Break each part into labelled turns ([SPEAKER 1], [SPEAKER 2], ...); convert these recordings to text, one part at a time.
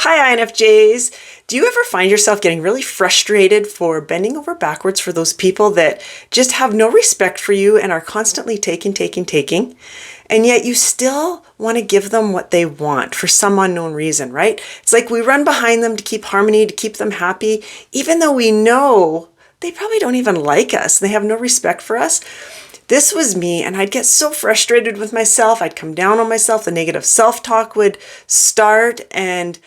[SPEAKER 1] Hi INFJs! Do you ever find yourself getting really frustrated for bending over backwards for those people that just have no respect for you and are constantly taking, and yet you still want to give them what they want for some unknown reason, right? It's like we run behind them to keep harmony, to keep them happy, even though we know they probably don't even like us. They have no respect for us. This was me, and I'd get so frustrated with myself. I'd come down on myself. The negative self-talk would start, and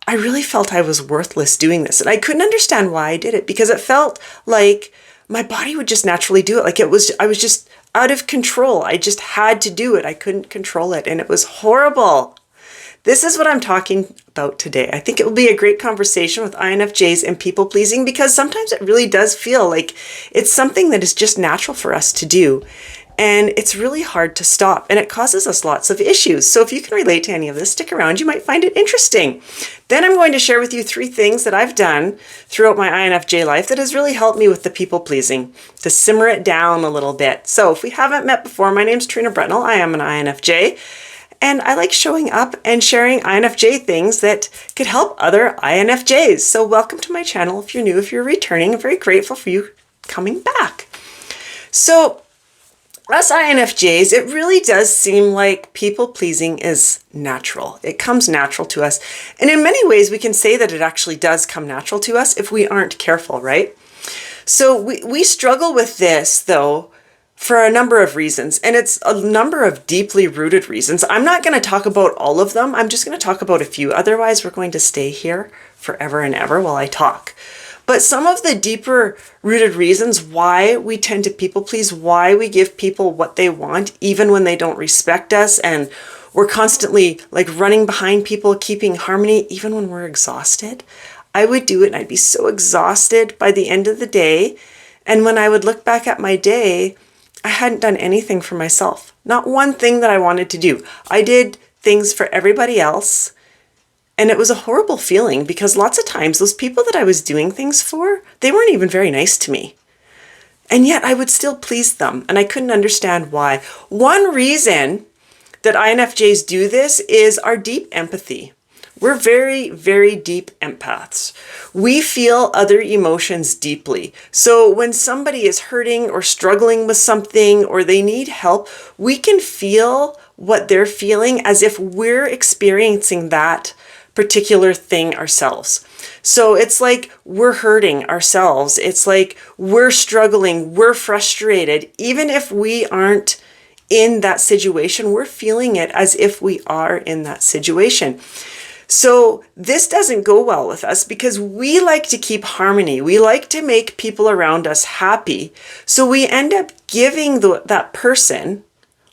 [SPEAKER 1] I really felt I was worthless doing this. And I couldn't understand why I did it, because it felt like my body would just naturally do it. Like I was just out of control. I just had to do it. I couldn't control it, and it was horrible. This is what I'm talking about today. I think it will be a great conversation with INFJs and people pleasing, because sometimes it really does feel like it's something that is just natural for us to do. And it's really hard to stop, and it causes us lots of issues. So if you can relate to any of this, stick around. You might find it interesting. Then I'm going to share with you 3 things that I've done throughout my INFJ life that has really helped me with the people pleasing, to simmer it down a little bit. So if we haven't met before, my name's Trina Bretnell. I am an INFJ. And I like showing up and sharing INFJ things that could help other INFJs. So welcome to my channel. If you're new, if you're returning, I'm very grateful for you coming back. So us INFJs, it really does seem like people pleasing is natural. It comes natural to us. And in many ways, we can say that it actually does come natural to us if we aren't careful, right? So we struggle with this, though, for a number of reasons, and it's a number of deeply rooted reasons. I'm not going to talk about all of them. I'm just going to talk about a few. Otherwise, we're going to stay here forever and ever while I talk. But some of the deeper rooted reasons why we tend to people please, why we give people what they want, even when they don't respect us, and we're constantly like running behind people, keeping harmony, even when we're exhausted. I would do it and I'd be so exhausted by the end of the day. And when I would look back at my day, I hadn't done anything for myself. Not one thing that I wanted to do. I did things for everybody else. And it was a horrible feeling, because lots of times those people that I was doing things for, they weren't even very nice to me. And yet I would still please them. And I couldn't understand why. One reason that INFJs do this is our deep empathy. We're very, very deep empaths. We feel other emotions deeply. So when somebody is hurting or struggling with something, or they need help, we can feel what they're feeling as if we're experiencing that particular thing ourselves. So it's like we're hurting ourselves. It's like we're struggling, we're frustrated. Even if we aren't in that situation, we're feeling it as if we are in that situation. So this doesn't go well with us, because we like to keep harmony. We like to make people around us happy. So we end up giving that person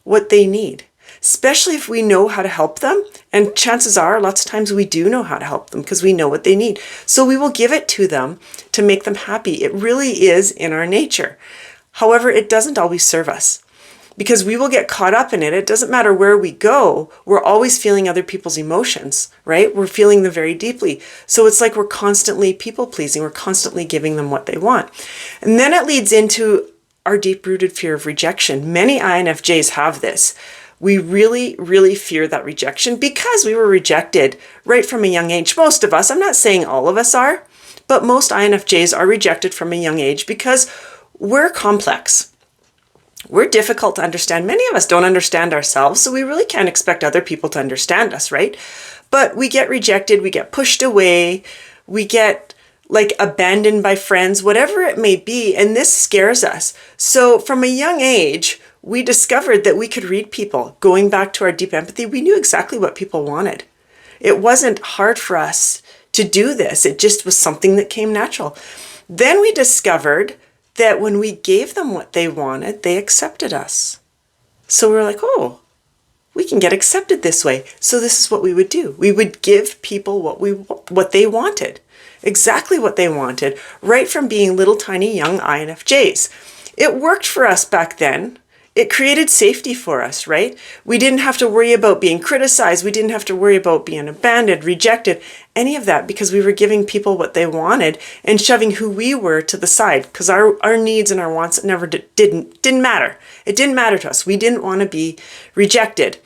[SPEAKER 1] what they need, especially if we know how to help them. And chances are, lots of times we do know how to help them because we know what they need. So we will give it to them to make them happy. It really is in our nature. However, it doesn't always serve us, because we will get caught up in it. It doesn't matter where we go. We're always feeling other people's emotions, right? We're feeling them very deeply. So it's like we're constantly people pleasing. We're constantly giving them what they want. And then it leads into our deep-rooted fear of rejection. Many INFJs have this. We really, really fear that rejection because we were rejected right from a young age. Most of us, I'm not saying all of us are, but most INFJs are rejected from a young age because we're complex. We're difficult to understand. Many of us don't understand ourselves, so we really can't expect other people to understand us, right? But we get rejected, we get pushed away, we get like abandoned by friends, whatever it may be, and this scares us. So from a young age, we discovered that we could read people. Going back to our deep empathy, we knew exactly what people wanted. It wasn't hard for us to do this. It just was something that came natural. Then we discovered that when we gave them what they wanted, they accepted us. So we were like, oh, we can get accepted this way. So this is what we would do. We would give people what they wanted, exactly what they wanted, right from being little tiny young INFJs. It worked for us back then. It created safety for us, right? We didn't have to worry about being criticized. We didn't have to worry about being abandoned, rejected, any of that, because we were giving people what they wanted and shoving who we were to the side, because our needs and our wants never didn't matter. It didn't matter to us. We didn't want to be rejected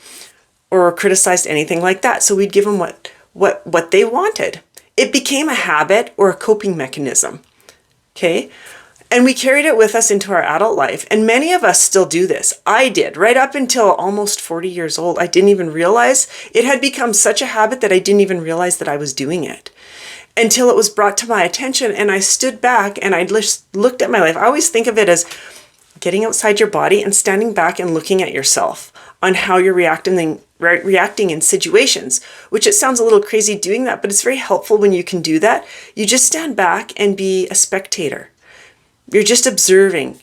[SPEAKER 1] or criticized, anything like that. So we'd give them what they wanted. It became a habit or a coping mechanism. Okay? And we carried it with us into our adult life. And many of us still do this. I did, right up until almost 40 years old. I didn't even realize it had become such a habit that I didn't even realize that I was doing it until it was brought to my attention. And I stood back and I just looked at my life. I always think of it as getting outside your body and standing back and looking at yourself on how you're reacting in situations, which it sounds a little crazy doing that, but it's very helpful when you can do that. You just stand back and be a spectator. You're just observing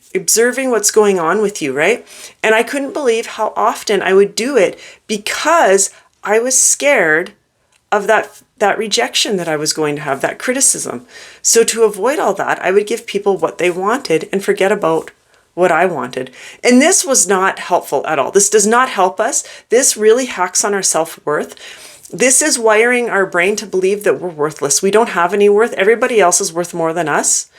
[SPEAKER 1] what's going on with you, right? And I couldn't believe how often I would do it because I was scared of that rejection that I was going to have, that criticism. So to avoid all that, I would give people what they wanted and forget about what I wanted. And this was not helpful at all. This does not help us. This really hacks on our self-worth. This is wiring our brain to believe that we're worthless. We don't have any worth. Everybody else is worth more than us.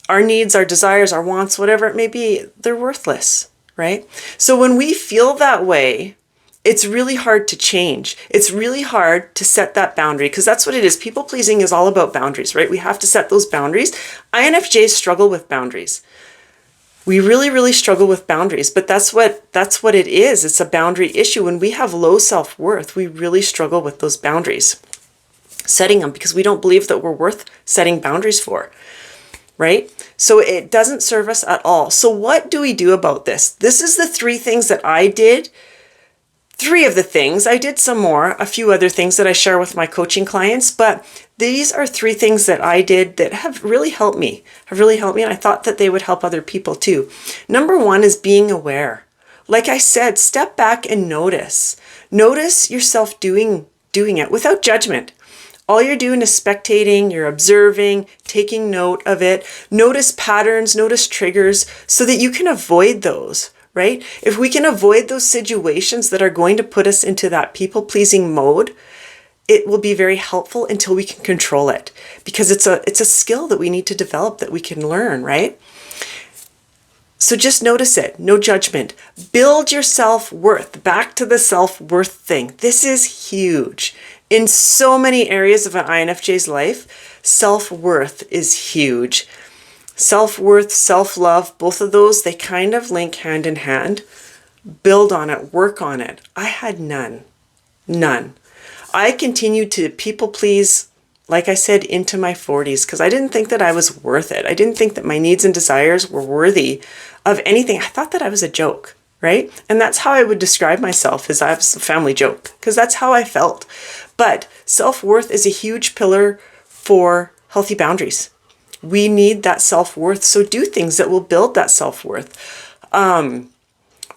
[SPEAKER 1] Our needs, our desires, our wants, whatever it may be, they're worthless, right? So when we feel that way, it's really hard to change. It's really hard to set that boundary because that's what it is. People pleasing is all about boundaries, right? We have to set those boundaries. INFJs struggle with boundaries. We really, really struggle with boundaries, but that's what it is. It's a boundary issue. When we have low self-worth, we really struggle with those boundaries, setting them because we don't believe that we're worth setting boundaries for. Right? So it doesn't serve us at all. So what do we do about this? This is the 3 things that I did. 3 of the things. I did some more, a few other things that I share with my coaching clients, but these are 3 things that I did that have really helped me. And I thought that they would help other people too. Number 1 is being aware. Like I said, step back and notice. Notice yourself doing it without judgment. All you're doing is spectating, you're observing, taking note of it. Notice patterns, notice triggers so that you can avoid those, right? If we can avoid those situations that are going to put us into that people-pleasing mode, it will be very helpful until we can control it because it's a skill that we need to develop that we can learn, right? So just notice it, no judgment. Build your self-worth. Back to the self-worth thing. This is huge. In so many areas of an INFJ's life, self-worth is huge. Self-worth, self-love, both of those, they kind of link hand in hand. Build on it, work on it. I had none. I continued to people please, like I said, into my 40s because I didn't think that I was worth it. I didn't think that my needs and desires were worthy of anything. I thought that I was a joke, right? And that's how I would describe myself, as I was a family joke, because that's how I felt. But self-worth is a huge pillar for healthy boundaries. We need that self-worth, so do things that will build that self-worth.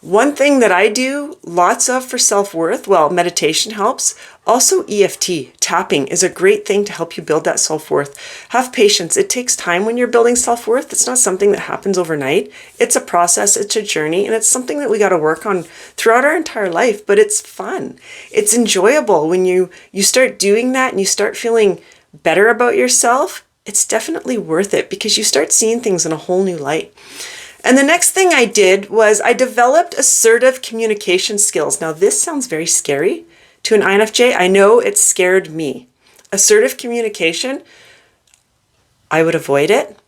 [SPEAKER 1] One thing that I do lots of for self-worth, well, meditation helps. Also EFT, tapping is a great thing to help you build that self-worth. Have patience. It takes time when you're building self-worth. It's not something that happens overnight. It's a process, it's a journey, and it's something that we got to work on throughout our entire life, but it's fun. It's enjoyable when you start doing that and you start feeling better about yourself. It's definitely worth it because you start seeing things in a whole new light. And the next thing I did was I developed assertive communication skills. Now, this sounds very scary to an INFJ. I know it scared me. Assertive communication, I would avoid it.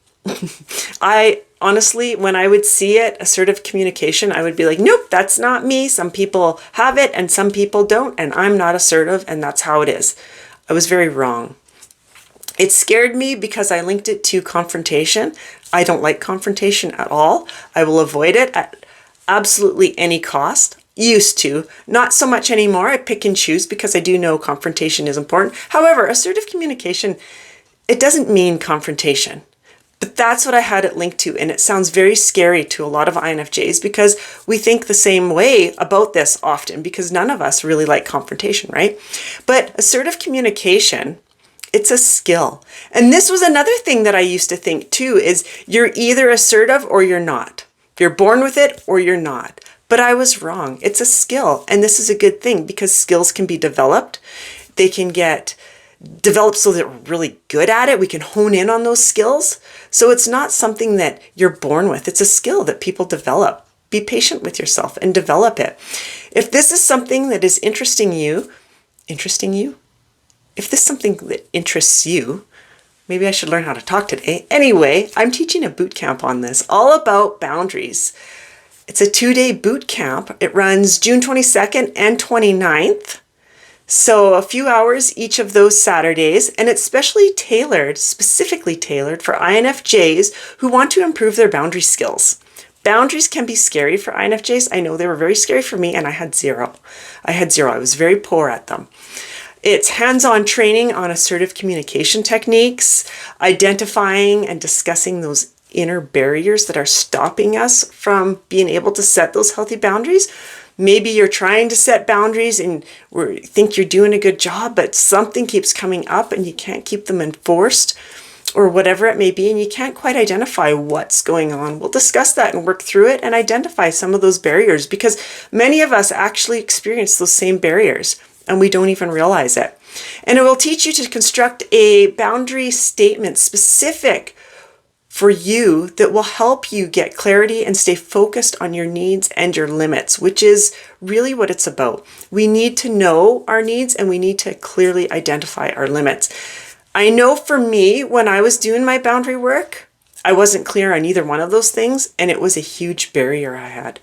[SPEAKER 1] I honestly, when I would see it, assertive communication, I would be like, nope, that's not me. Some people have it and some people don't, and I'm not assertive, and that's how it is. I was very wrong. It scared me because I linked it to confrontation. I don't like confrontation at all. I will avoid it at absolutely any cost. Used to, not so much anymore. I pick and choose because I do know confrontation is important. However, assertive communication, it doesn't mean confrontation. But that's what I had it linked to, and it sounds very scary to a lot of INFJs because we think the same way about this often because none of us really like confrontation, right? But assertive communication, it's a skill. And this was another thing that I used to think too, is you're either assertive or you're not. You're born with it or you're not. But I was wrong. It's a skill. And this is a good thing because skills can be developed. They can get developed so that we're really good at it. We can hone in on those skills. So it's not something that you're born with. It's a skill that people develop. Be patient with yourself and develop it. If this is something that is interesting you, if this is something that interests you, maybe I should learn how to talk today. Anyway, I'm teaching a boot camp on this, all about boundaries. It's a 2-day boot camp. It runs June 22nd and 29th. So a few hours each of those Saturdays, and it's specifically tailored for INFJs who want to improve their boundary skills. Boundaries can be scary for INFJs. I know they were very scary for me, and I had zero. I was very poor at them. It's hands-on training on assertive communication techniques, identifying and discussing those inner barriers that are stopping us from being able to set those healthy boundaries. Maybe you're trying to set boundaries and think you're doing a good job, but something keeps coming up and you can't keep them enforced, or whatever it may be, and you can't quite identify what's going on. We'll discuss that and work through it and identify some of those barriers, because many of us actually experience those same barriers and we don't even realize it. And it will teach you to construct a boundary statement specific for you that will help you get clarity and stay focused on your needs and your limits, which is really what it's about. We need to know our needs and we need to clearly identify our limits. I know for me, when I was doing my boundary work, I wasn't clear on either one of those things, and it was a huge barrier I had.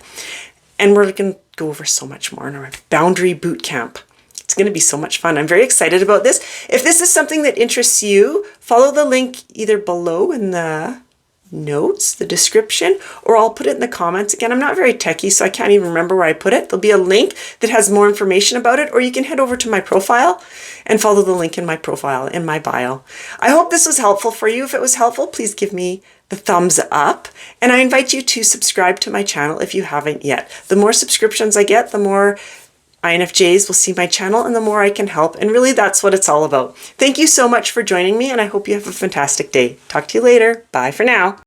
[SPEAKER 1] And we're going to go over so much more in our boundary boot camp. It's going to be so much fun. I'm very excited about this. If this is something that interests you, follow the link either below in the notes, the description, or I'll put it in the comments. Again, I'm not very techie, so I can't even remember where I put it. There'll be a link that has more information about it, or you can head over to my profile and follow the link in my profile, in my bio. I hope this was helpful for you. If it was helpful, please give me the thumbs up, and I invite you to subscribe to my channel if you haven't yet. The more subscriptions I get, the more INFJs will see my channel and the more I can help. And really, that's what it's all about. Thank you so much for joining me, and I hope you have a fantastic day. Talk to you later. Bye for now.